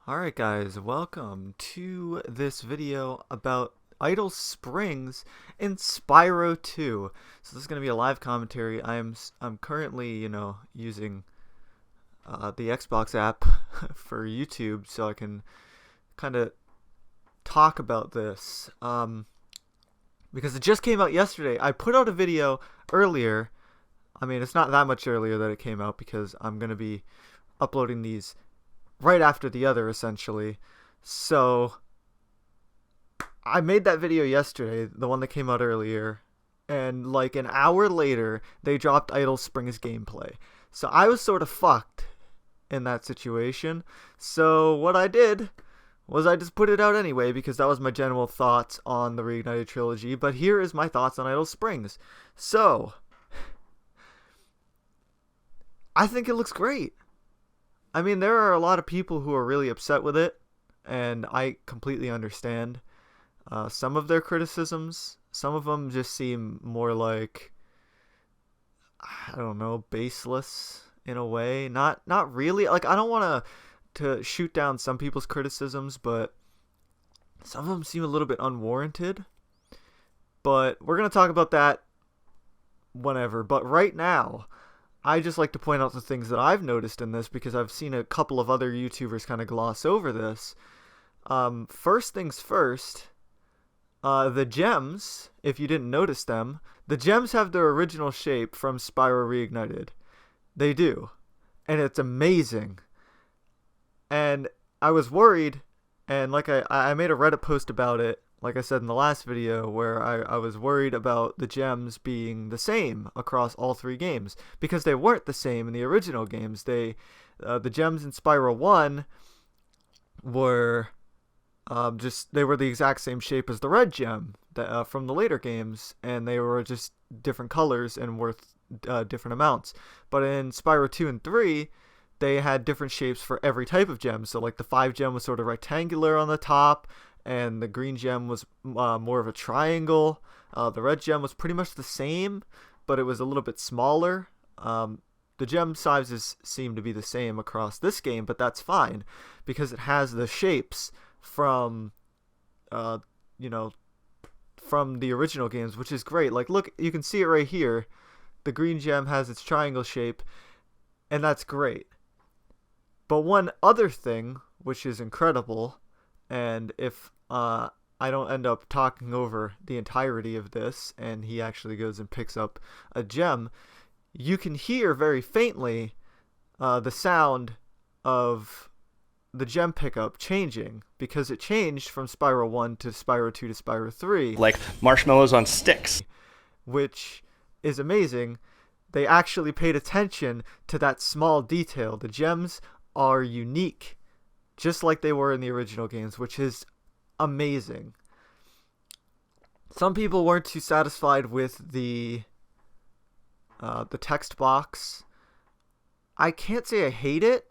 Alright guys, welcome to this video about Idle Springs in Spyro 2. So this is going to be a live commentary. I'm currently, using the Xbox app for YouTube so I can kind of talk about this. Because it just came out yesterday. I put out a video earlier. I mean, it's not that much earlier that it came out because I'm going to be uploading these right after the other, essentially. So I made that video yesterday, the one that came out earlier, and like an hour later they dropped Idle Springs gameplay. So I was sort of fucked in that situation. So what I did was I just put it out anyway because that was my general thoughts on the Reignited Trilogy. But here is my thoughts on Idle Springs. So I think it looks great. I mean, there are a lot of people who are really upset with it, and I completely understand some of their criticisms. Some of them just seem more like, I don't know, baseless in a way. Not really. Like, I don't want to shoot down some people's criticisms, but some of them seem a little bit unwarranted. But we're going to talk about that whenever. But right now, I just like to point out the things that I've noticed in this because I've seen a couple of other YouTubers kind of gloss over this. First things first, the gems, if you didn't notice them, the gems have their original shape from Spyro Reignited. They do. And it's amazing. And I was worried, and like I made a Reddit post about it, like I said in the last video, where I was worried about the gems being the same across all three games, because they weren't the same in the original games. The gems in Spyro 1 were they were the exact same shape as the red gem from the later games, and they were just different colors and worth different amounts. But in Spyro 2 and 3, they had different shapes for every type of gem. So like the 5 gem was sort of rectangular on the top, and the green gem was more of a triangle. The red gem was pretty much the same, but it was a little bit smaller. The gem sizes seem to be the same across this game, but that's fine because it has the shapes from from the original games, which is great. Like, look, you can see it right here. The green gem has its triangle shape, and that's great. But one other thing, which is incredible, and if I don't end up talking over the entirety of this and he actually goes and picks up a gem, you can hear very faintly the sound of the gem pickup changing, because it changed from Spyro 1 to Spyro 2 to Spyro 3. Like marshmallows on sticks. Which is amazing. They actually paid attention to that small detail. The gems are unique, just like they were in the original games, which is amazing. Some people weren't too satisfied with the text box. I can't say I hate it,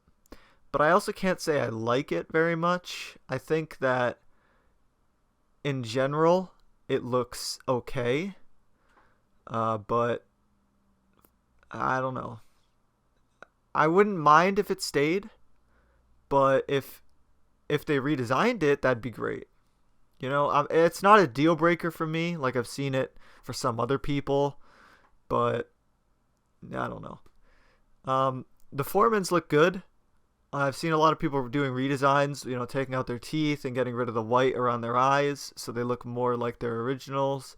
but I also can't say I like it very much. I think that in general it looks okay, but I don't know. I wouldn't mind if it stayed, but if they redesigned it, that'd be great. It's not a deal breaker for me, like I've seen it for some other people, but I don't know. The Foremans look good. I've seen a lot of people doing redesigns, taking out their teeth and getting rid of the white around their eyes so they look more like their originals.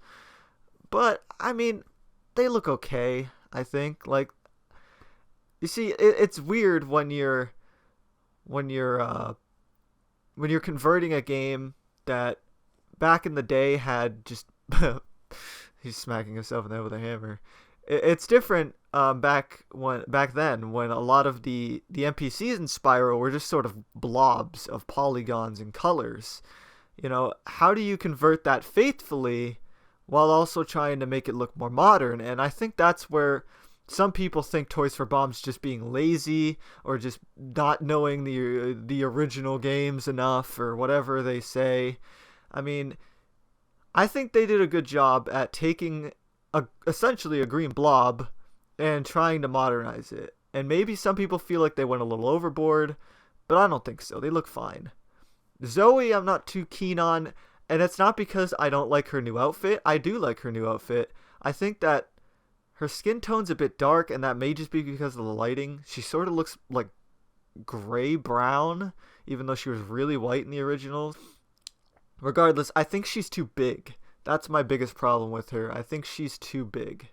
But I mean, they look okay, I think. Like, you see, it's weird when you're converting a game that back in the day had just he's smacking himself in the head with a hammer. It's different back then when a lot of the NPCs in Spyro were just sort of blobs of polygons and colors. How do you convert that faithfully while also trying to make it look more modern? And I think that's where some people think Toys for Bomb's just being lazy or just not knowing the original games enough or whatever they say. I mean, I think they did a good job at taking essentially a green blob and trying to modernize it. And maybe some people feel like they went a little overboard, but I don't think so. They look fine. Zoe, I'm not too keen on, and it's not because I don't like her new outfit. I do like her new outfit. I think that her skin tone's a bit dark, and that may just be because of the lighting. She sort of looks like gray-brown, even though she was really white in the original. Regardless, I think she's too big. That's my biggest problem with her. I think she's too big.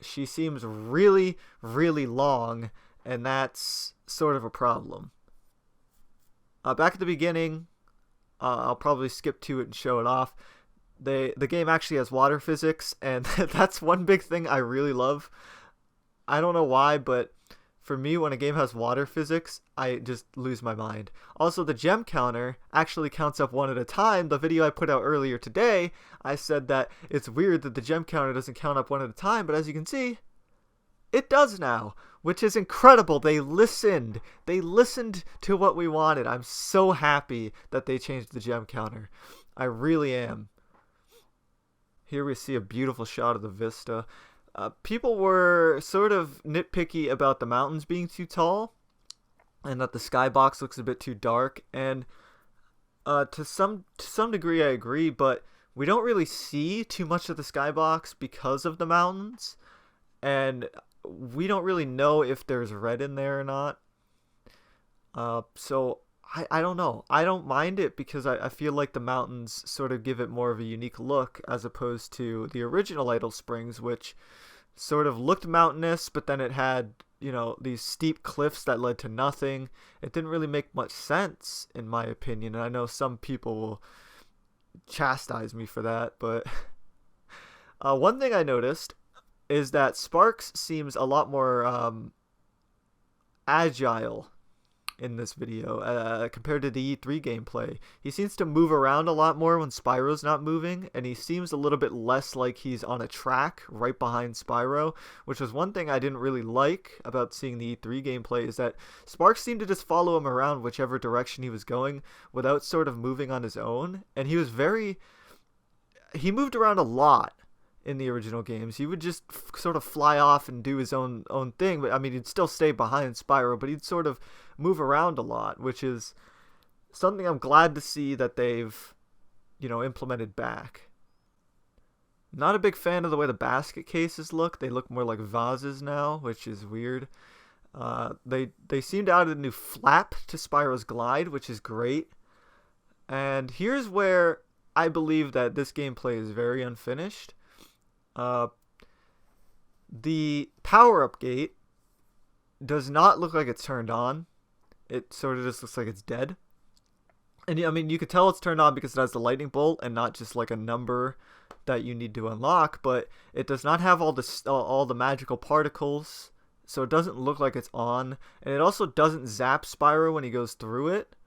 She seems really, really long, and that's sort of a problem. Back at the beginning, I'll probably skip to it and show it off. The game actually has water physics, and that's one big thing I really love. I don't know why, but for me, when a game has water physics, I just lose my mind. Also, the gem counter actually counts up one at a time. The video I put out earlier today, I said that it's weird that the gem counter doesn't count up one at a time, but as you can see, it does now, which is incredible. They listened. They listened to what we wanted. I'm so happy that they changed the gem counter. I really am. Here we see a beautiful shot of the vista. People were sort of nitpicky about the mountains being too tall and that the skybox looks a bit too dark. And to some degree, I agree, but we don't really see too much of the skybox because of the mountains. And we don't really know if there's red in there or not. So I don't know. I don't mind it because I feel like the mountains sort of give it more of a unique look as opposed to the original Idle Springs, which sort of looked mountainous, but then it had, you know, these steep cliffs that led to nothing. It didn't really make much sense, in my opinion, and I know some people will chastise me for that, but one thing I noticed is that Sparks seems a lot more agile in this video compared to the E3 gameplay. He seems to move around a lot more when Spyro's not moving, and he seems a little bit less like he's on a track right behind Spyro, which was one thing I didn't really like about seeing the E3 gameplay, is that Sparks seemed to just follow him around whichever direction he was going without sort of moving on his own, and he moved around a lot in the original games. He would just sort of fly off and do his own thing, but I mean, he'd still stay behind Spyro, but he'd sort of move around a lot, which is something I'm glad to see that they've, you know, implemented back. Not a big fan of the way the basket cases look. They look more like vases now, which is weird. They seem to add a new flap to Spyro's glide, which is great. And here's where I believe that this gameplay is very unfinished. The power-up gate does not look like it's turned on. It sort of just looks like it's dead. And I mean, you could tell it's turned on because it has the lightning bolt and not just like a number that you need to unlock, but it does not have all the magical particles, so it doesn't look like it's on. And it also doesn't zap Spyro when he goes through it.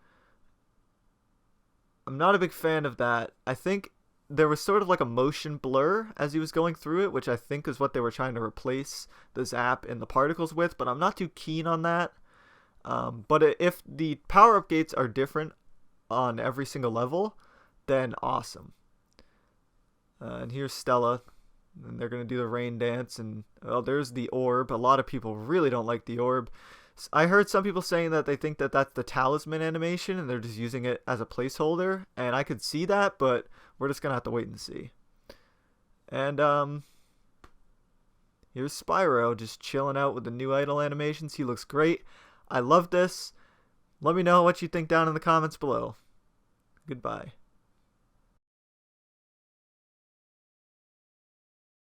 I'm not a big fan of that. I think there was sort of like a motion blur as he was going through it, which I think is what they were trying to replace the zap and the particles with, but I'm not too keen on that. But if the power-up gates are different on every single level, then awesome. And here's Stella, and they're going to do the rain dance, and oh, there's the orb. A lot of people really don't like the orb. I heard some people saying that they think that that's the talisman animation and they're just using it as a placeholder, and I could see that, but we're just going to have to wait and see. And here's Spyro just chilling out with the new idle animations. He looks great. I love this. Let me know what you think down in the comments below. Goodbye.